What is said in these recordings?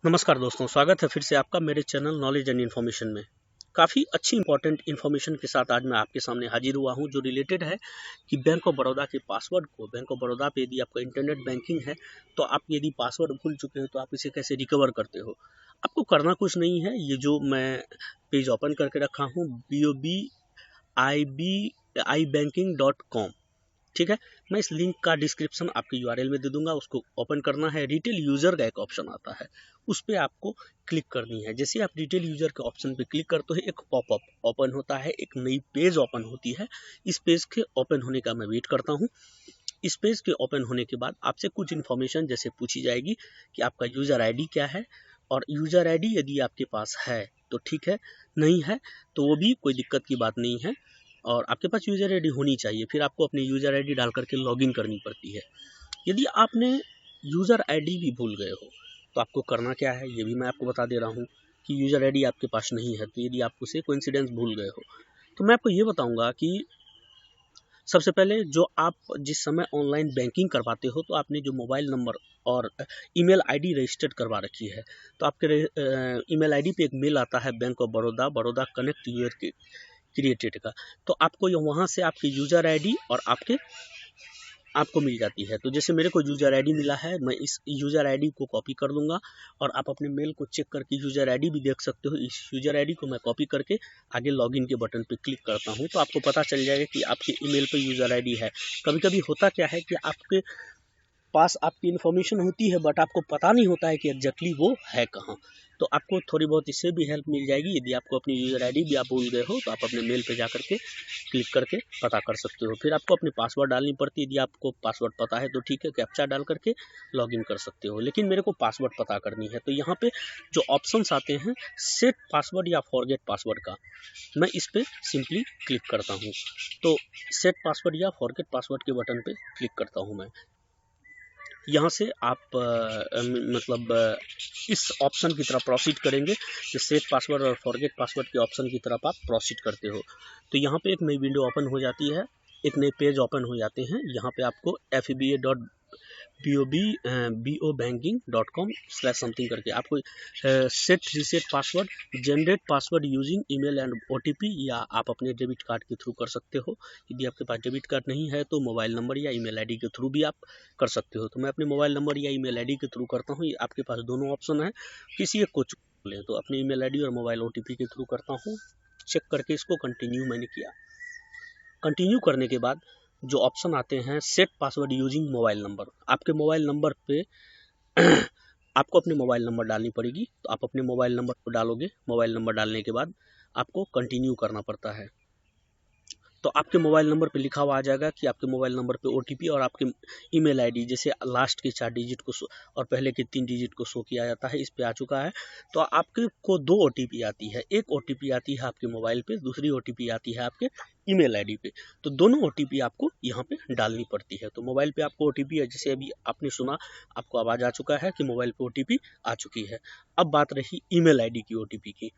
नमस्कार दोस्तों, स्वागत है फिर से आपका मेरे चैनल नॉलेज एंड इन्फॉर्मेशन में। काफ़ी अच्छी इंपॉर्टेंट इन्फॉर्मेशन के साथ आज मैं आपके सामने हाजिर हुआ हूं, जो रिलेटेड है कि बैंक ऑफ बड़ौदा के पासवर्ड को, बैंक ऑफ बड़ौदा पे यदि आपका इंटरनेट बैंकिंग है तो आप यदि पासवर्ड भूल चुके हो तो आप इसे कैसे रिकवर करते हो। आपको करना कुछ नहीं है, ये जो मैं पेज ओपन करके रखा हूँ BOBIBIbanking.com, ठीक है। मैं इस लिंक का डिस्क्रिप्शन आपके यूआरएल में दे दूंगा, उसको ओपन करना है। डिटेल यूजर का एक ऑप्शन आता है, उस पर आपको क्लिक करनी है। जैसे आप डिटेल यूजर के ऑप्शन पे क्लिक करते हो एक पॉपअप ओपन होता है, एक नई पेज ओपन होती है। इस पेज के ओपन होने का मैं वेट करता हूँ। इस पेज के ओपन होने के बाद आपसे कुछ इन्फॉर्मेशन जैसे पूछी जाएगी कि आपका यूजर आईडी क्या है, और यूजर आईडी यदि आपके पास है तो ठीक है, नहीं है तो वो भी कोई दिक्कत की बात नहीं है। और आपके पास यूजर आईडी होनी चाहिए, फिर आपको अपनी यूजर आईडी डाल करके लॉगिन करनी पड़ती है। यदि आपने यूजर आईडी भी भूल गए हो तो आपको करना क्या है, ये भी मैं आपको बता दे रहा हूँ कि यूजर आईडी आपके पास नहीं है तो यदि आप उसे कोइंसिडेंस भूल गए हो तो मैं आपको ये बताऊंगा कि सबसे पहले जो आप जिस समय ऑनलाइन बैंकिंग करवाते हो तो आपने जो मोबाइल नंबर और ईमेल आईडी रजिस्टर्ड करवा रखी है, तो आपके ईमेल आईडी पे एक मेल आता है bank of Baroda Baroda connect user के क्रिएटेड का। तो आपको वहाँ से आपकी यूजर आईडी और आपको मिल जाती है। तो जैसे मेरे को यूजर आईडी मिला है, मैं इस यूजर आईडी को कॉपी कर लूँगा और आप अपने मेल को चेक करके यूजर आईडी भी देख सकते हो। इस यूजर आईडी को मैं कॉपी करके आगे लॉगिन के बटन पे क्लिक करता हूँ तो आपको पता चल जाएगा कि आपके ईमेल पे यूजर आईडी है। कभी कभी होता क्या है कि आपके पास आपकी इन्फॉर्मेशन होती है बट आपको पता नहीं होता है कि एग्जैक्टली वो है कहाँ। तो आपको थोड़ी बहुत इससे भी हेल्प मिल जाएगी। यदि आपको अपनी यूज़र आईडी भी आप भूल गए हो तो आप अपने मेल पे जा करके क्लिक करके पता कर सकते हो। फिर आपको अपनी पासवर्ड डालनी पड़ती है। यदि आपको पासवर्ड पता है तो ठीक है, कैप्चा डाल करके लॉगिन कर सकते हो, लेकिन मेरे को पासवर्ड पता करनी है। तो यहाँ पे जो ऑप्शंस आते हैं सेट पासवर्ड या फॉरगेट पासवर्ड का, मैं इस पर सिंपली क्लिक करता हूँ। तो सेट पासवर्ड या फॉरगेट पासवर्ड के बटन पे क्लिक करता हूँ मैं। यहाँ से आप इस ऑप्शन की तरफ प्रोसीड करेंगे कि सेट पासवर्ड और फॉरगेट पासवर्ड के ऑप्शन की तरफ आप प्रोसीड करते हो तो यहाँ पे एक नई विंडो ओपन हो जाती है, एक नए पेज ओपन हो जाते हैं। यहाँ पे आपको FABA.BOBanking.com/ समथिंग करके आपको set reset password generate password using email and OTP, या आप अपने डेबिट कार्ड के थ्रू कर सकते हो। यदि आपके पास डेबिट कार्ड नहीं है तो मोबाइल नंबर या ईमेल आईडी के थ्रू भी आप कर सकते हो। तो मैं अपने मोबाइल नंबर या ईमेल आईडी के थ्रू करता हूँ। आपके पास दोनों ऑप्शन है, किसी एक को चुन लें। तो अपनी ईमेल आईडी और मोबाइल OTP के थ्रू करता हूँ। चेक करके इसको कंटिन्यू मैंने किया। कंटिन्यू करने के बाद जो ऑप्शन आते हैं set password using mobile number, आपके मोबाइल नंबर पे आपको अपने मोबाइल नंबर डालनी पड़ेगी। तो आप अपने मोबाइल नंबर को डालोगे। मोबाइल नंबर डालने के बाद आपको कंटिन्यू करना पड़ता है। तो आपके मोबाइल नंबर पे लिखा हुआ आ जाएगा कि आपके मोबाइल नंबर पे OTP और आपके ईमेल आईडी, जैसे लास्ट के 4 डिजिट को और पहले के 3 डिजिट को शो किया जाता है, इस पे आ चुका है। तो आपके को 2 OTP आती है, एक OTP आती है आपके मोबाइल पे, दूसरी OTP आती है आपके ईमेल आईडी पे। तो दोनों OTP आपको यहाँ पे डालनी पड़ती है। तो मोबाइल पे आपको OTP है, जैसे अभी आपने सुना, आपको आवाज़ आ चुका है कि मोबाइल पे OTP आ चुकी है। अब बात रही ईमेल आईडी की OTP की।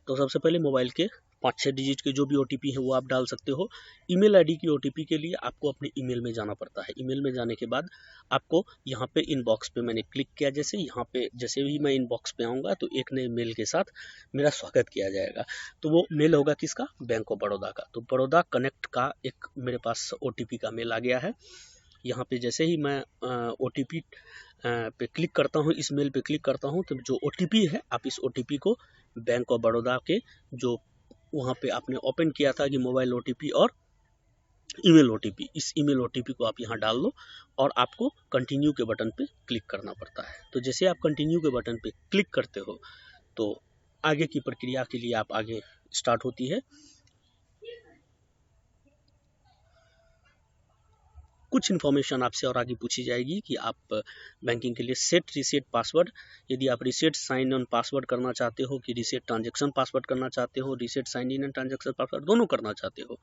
तो सबसे पहले मोबाइल के 5-6 डिजिट के जो भी OTP है वो आप डाल सकते हो। ईमेल आईडी की OTP के लिए आपको अपने ईमेल में जाना पड़ता है। ईमेल में जाने के बाद आपको यहाँ पे इनबॉक्स पे मैंने क्लिक किया, जैसे यहाँ पे जैसे भी मैं इनबॉक्स पे आऊँगा तो एक नए मेल के साथ मेरा स्वागत किया जाएगा। तो वो मेल होगा किसका, बैंक ऑफ बड़ौदा का। तो बड़ौदा कनेक्ट का एक मेरे पास OTP का मेल आ गया है। यहाँ पे जैसे ही मैं OTP पे क्लिक करता हूँ, इस मेल पे क्लिक करता हूँ, तो जो OTP है आप इस OTP को बैंक ऑफ बड़ौदा के जो वहाँ पे आपने ओपन किया था कि मोबाइल OTP और ईमेल OTP, इस ईमेल OTP को आप यहाँ डाल दो और आपको कंटिन्यू के बटन पे क्लिक करना पड़ता है। तो जैसे आप कंटिन्यू के बटन पे क्लिक करते हो तो आगे की प्रक्रिया के लिए आप आगे स्टार्ट होती है। कुछ इन्फॉर्मेशन आपसे और आगे पूछी जाएगी कि आप बैंकिंग के लिए सेट रीसेट पासवर्ड, यदि आप रीसेट साइन इन पासवर्ड करना चाहते हो कि रीसेट ट्रांजेक्शन पासवर्ड करना चाहते हो, reset sign in and transaction password दोनों करना चाहते हो।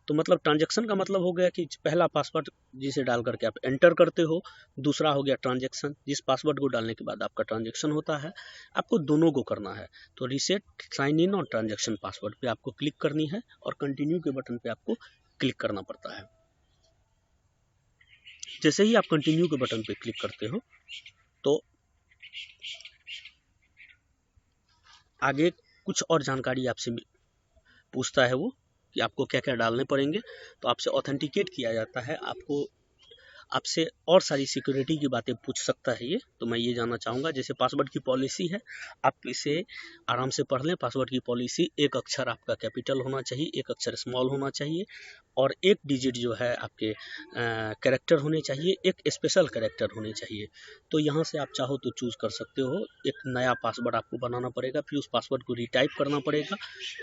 तो मतलब ट्रांजेक्शन का मतलब हो गया कि पहला पासवर्ड जिसे डाल करके आप एंटर करते हो, दूसरा हो गया ट्रांजेक्शन, जिस पासवर्ड को डालने के बाद आपका ट्रांजेक्शन होता है। आपको दोनों को करना है। तो रीसेट साइन इन और ट्रांजेक्शन पासवर्ड पे आपको क्लिक करनी है और कंटिन्यू के बटन पे आपको क्लिक करना पड़ता है। जैसे ही आप कंटिन्यू के बटन पे क्लिक करते हो तो आगे कुछ और जानकारी आपसे पूछता है वो कि आपको क्या क्या डालने पड़ेंगे। तो आपसे ऑथेंटिकेट किया जाता है, आपसे और सारी सिक्योरिटी की बातें पूछ सकता है ये। तो मैं ये जानना चाहूँगा, जैसे पासवर्ड की पॉलिसी है, आप इसे आराम से पढ़ लें। पासवर्ड की पॉलिसी, एक अक्षर आपका कैपिटल होना चाहिए, एक अक्षर स्मॉल होना चाहिए, और एक डिजिट जो है आपके कैरेक्टर होने चाहिए, एक स्पेशल कैरेक्टर होने चाहिए। तो यहाँ से आप चाहो तो चूज़ कर सकते हो। एक नया पासवर्ड आपको बनाना पड़ेगा, फिर उस पासवर्ड को रिटाइप करना पड़ेगा,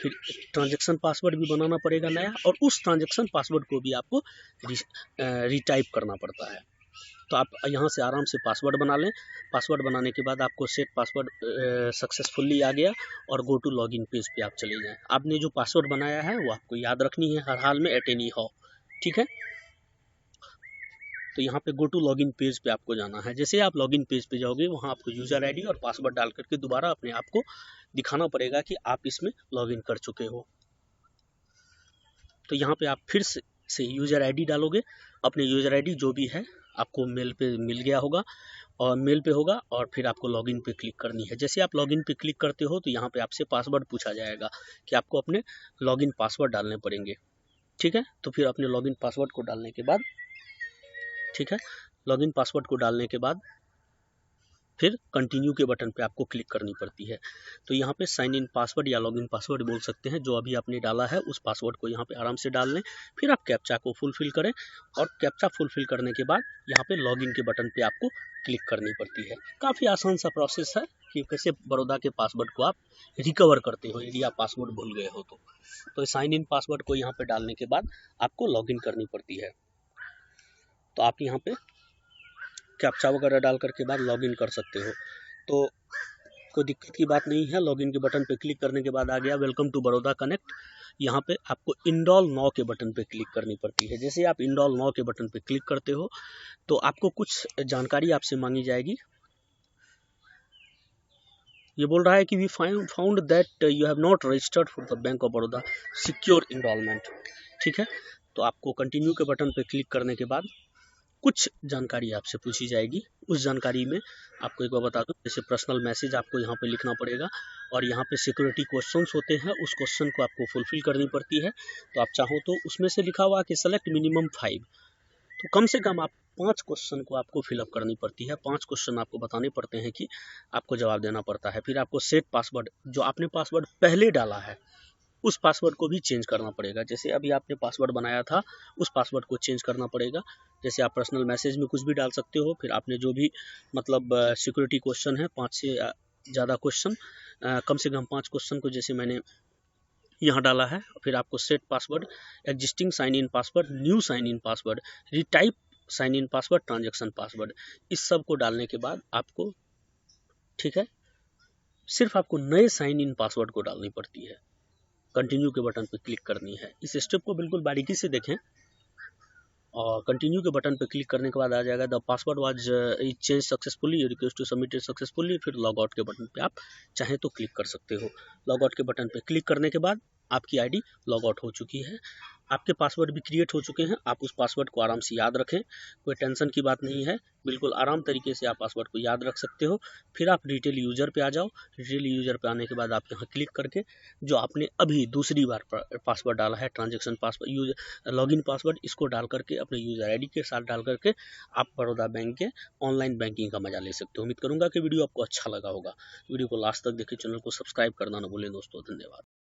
फिर ट्रांजेक्शन पासवर्ड भी बनाना पड़ेगा नया, और उस ट्रांजेक्शन पासवर्ड को भी आपको रिटाइप करना पड़ता है। तो आप यहाँ से आराम से पासवर्ड बना लें। पासवर्ड बनाने के बाद आपको सेट पासवर्ड सक्सेसफुली आ गया, और गो टू लॉगिन पेज पे आप चले जाएं। आपने जो पासवर्ड बनाया है वो आपको याद रखनी है हर हाल में, एट एनी हाउ, ठीक है। तो यहाँ पे गो टू लॉगिन पेज पे आपको जाना है। जैसे आप लॉगिन पेज पे जाओगे, वहाँ आपको यूज़र आईडी और पासवर्ड डाल करके दोबारा अपने आप को दिखाना पड़ेगा कि आप इसमें लॉगिन कर चुके हो। तो यहाँ पे आप फिर से यूज़र आईडी डालोगे। अपने यूज़र आईडी जो भी है आपको मेल पे मिल गया होगा, और मेल पे होगा, और फिर आपको लॉगिन पे क्लिक करनी है। जैसे आप लॉगिन पे क्लिक करते हो तो यहाँ पे आपसे पासवर्ड पूछा जाएगा कि आपको अपने लॉगिन पासवर्ड डालने पड़ेंगे, ठीक है। तो फिर अपने लॉगिन पासवर्ड को डालने के बाद, ठीक है, लॉगिन पासवर्ड को डालने के बाद फिर कंटिन्यू के बटन पे आपको क्लिक करनी पड़ती है। तो यहाँ पे साइन इन पासवर्ड या लॉगिन पासवर्ड बोल सकते हैं, जो अभी आपने डाला है उस पासवर्ड को यहाँ पे आराम से डाल लें। फिर आप कैप्चा को फुलफिल करें, और कैप्चा फुलफिल करने के बाद यहाँ पे लॉगिन के बटन पे आपको क्लिक करनी पड़ती है। काफ़ी आसान सा प्रोसेस है कि कैसे बड़ौदा के पासवर्ड को आप रिकवर करते हो यदि आप पासवर्ड भूल गए हो तो साइन इन पासवर्ड को यहाँ पे डालने के बाद आपको लॉगिन करनी पड़ती है। तो आप यहाँ पे कैप्चा वगैरह डाल करके बाद लॉगिन कर सकते हो। तो कोई दिक्कत की बात नहीं है। लॉगिन के बटन पे क्लिक करने के बाद आ गया वेलकम टू बड़ौदा कनेक्ट। यहाँ पे आपको इंस्टॉल नाउ के बटन पे क्लिक करनी पड़ती है। जैसे आप इंस्टॉल नाउ के बटन पे क्लिक करते हो तो आपको कुछ जानकारी आपसे मांगी जाएगी। ये बोल रहा है कि we found that you have not registered for the bank of Baroda secure enrolment, ठीक है। तो आपको कंटिन्यू के बटन पे क्लिक करने के बाद कुछ जानकारी आपसे पूछी जाएगी। उस जानकारी में आपको एक बार बता दूं, जैसे पर्सनल मैसेज आपको यहाँ पे लिखना पड़ेगा, और यहाँ पे सिक्योरिटी क्वेश्चंस होते हैं, उस क्वेश्चन को आपको फुलफिल करनी पड़ती है। तो आप चाहो तो उसमें से लिखा हुआ कि सेलेक्ट मिनिमम 5, तो कम से कम आप 5 क्वेश्चन को आपको फिलअप करनी पड़ती है। 5 क्वेश्चन आपको बताने पड़ते हैं कि आपको जवाब देना पड़ता है। फिर आपको सेट पासवर्ड, जो आपने पासवर्ड पहले डाला है उस पासवर्ड को भी चेंज करना पड़ेगा। जैसे अभी आपने पासवर्ड बनाया था उस पासवर्ड को चेंज करना पड़ेगा। जैसे आप पर्सनल मैसेज में कुछ भी डाल सकते हो। फिर आपने जो भी मतलब सिक्योरिटी क्वेश्चन है, 5 से ज़्यादा क्वेश्चन, कम से कम 5 क्वेश्चन को जैसे मैंने यहाँ डाला है। फिर आपको set password, existing sign in password, new sign in password, retype sign in password, transaction password, इस सब को डालने के बाद आपको, ठीक है, सिर्फ आपको नए साइन इन पासवर्ड को डालनी पड़ती है। कंटिन्यू के बटन पर क्लिक करनी है। इस स्टेप को बिल्कुल बारीकी से देखें, और कंटिन्यू के बटन पर क्लिक करने के बाद आ जाएगा the password was change successfully, you request to submit it successfully. फिर लॉग आउट के बटन पे आप चाहें तो क्लिक कर सकते हो। लॉग आउट के बटन पे क्लिक करने के बाद आपकी आईडी लॉग आउट हो चुकी है, आपके पासवर्ड भी क्रिएट हो चुके हैं। आप उस पासवर्ड को आराम से याद रखें, कोई टेंशन की बात नहीं है, बिल्कुल आराम तरीके से आप पासवर्ड को याद रख सकते हो। फिर आप रिटेल यूज़र पे आ जाओ। रिटेल यूज़र पे आने के बाद आप यहाँ क्लिक करके जो आपने अभी दूसरी बार पासवर्ड डाला है, ट्रांजेक्शन पासवर्ड, लॉगिन पासवर्ड, इसको डाल करके अपने यूज़र आईडी के साथ डाल करके आप बड़ौदा बैंक के ऑनलाइन बैंकिंग का मजा ले सकते हो। उम्मीद करूँगा कि वीडियो आपको अच्छा लगा होगा। वीडियो को लास्ट तक देखें, चैनल को सब्सक्राइब करना ना भूलें दोस्तों। धन्यवाद।